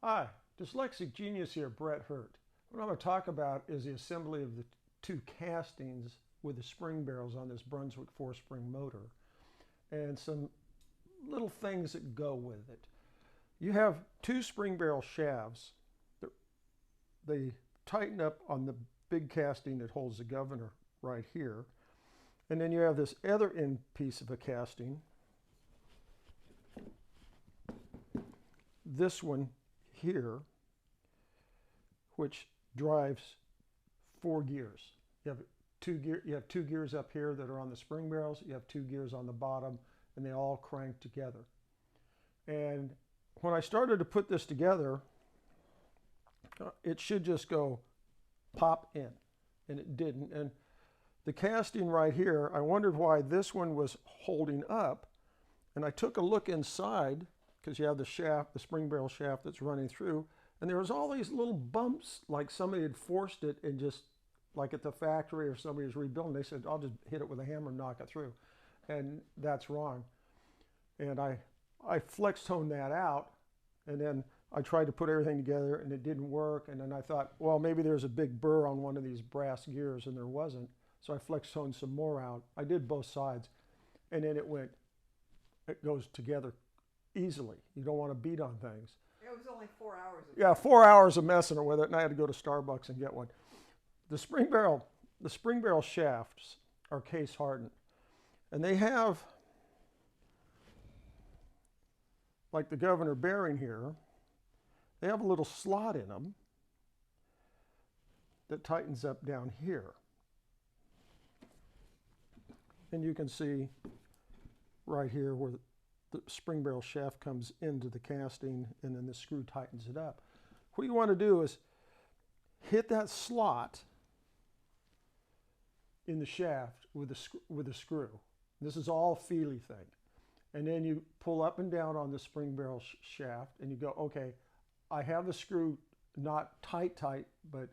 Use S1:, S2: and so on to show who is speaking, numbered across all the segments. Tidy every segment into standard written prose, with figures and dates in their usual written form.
S1: Hi, Dyslexic Genius here, Brett Hurt. What I'm going to talk about is the assembly of the two castings with the spring barrels on this Brunswick 4-spring motor and some little things that go with it. You have two spring barrel shafts. They tighten up on the big casting that holds the governor right here. And then you have this other end piece of a casting. This one here, which drives 4 gears. You have two gears up here that are on the spring barrels. You have 2 gears on the bottom, and they all crank together. And when I started to put this together, it should just go pop in, and it didn't. And the casting right here, I wondered why this one was holding up, and I took a look inside, because you have the shaft, the spring barrel shaft that's running through, and there was all these little bumps, like somebody had forced it and just, like at the factory or somebody was rebuilding, they said, I'll just hit it with a hammer and knock it through. And that's wrong. And I flex toned that out, and then I tried to put everything together and it didn't work. And then I thought, well, maybe there's a big burr on one of these brass gears, and there wasn't. So I flex toned some more out. I did both sides, and then it goes together easily. You don't want to beat on things.
S2: It was only 4 hours.
S1: Yeah, 4 hours of messing with it, and I had to go to Starbucks and get one. The spring barrel shafts are case hardened, and they have, like the governor bearing here, they have a little slot in them that tightens up down here. And you can see right here where the spring barrel shaft comes into the casting, and then the screw tightens it up. What you want to do is hit that slot in the shaft with a screw. This is all a feely thing. And then you pull up and down on the spring barrel shaft, and you go, okay, I have the screw not tight, but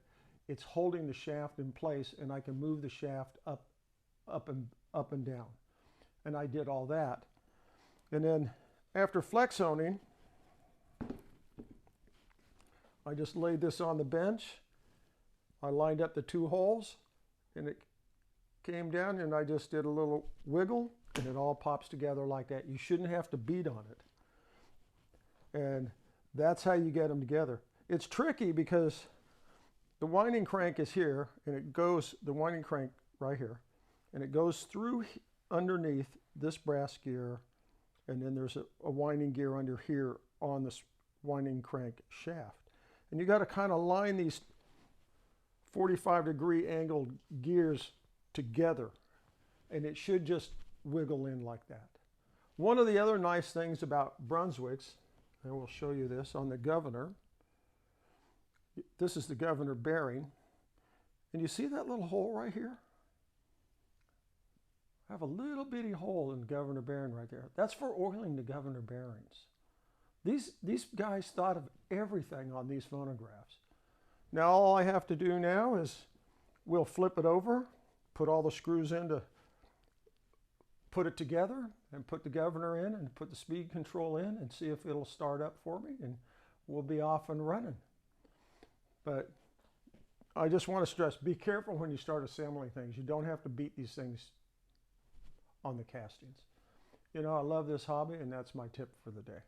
S1: it's holding the shaft in place, and I can move the shaft up and down. And I did all that. And then after flex honing, I just laid this on the bench. I lined up the 2 holes, and it came down, and I just did a little wiggle, and it all pops together like that. You shouldn't have to beat on it. And that's how you get them together. It's tricky because the winding crank is here, and it goes, the winding crank right here, and it goes through underneath this brass gear, and then there's a winding gear under here on this winding crank shaft. And you got to kind of line these 45-degree angled gears together, and it should just wiggle in like that. One of the other nice things about Brunswicks, and we'll show you this on the governor, this is the governor bearing, and you see that little hole right here? I have a little bitty hole in the governor bearing right there. That's for oiling the governor bearings. These guys thought of everything on these phonographs. Now all I have to do now is we'll flip it over, put all the screws in to put it together, and put the governor in and put the speed control in and see if it'll start up for me, and we'll be off and running. But I just want to stress, be careful when you start assembling things. You don't have to beat these things on the castings. You know, I love this hobby, and that's my tip for the day.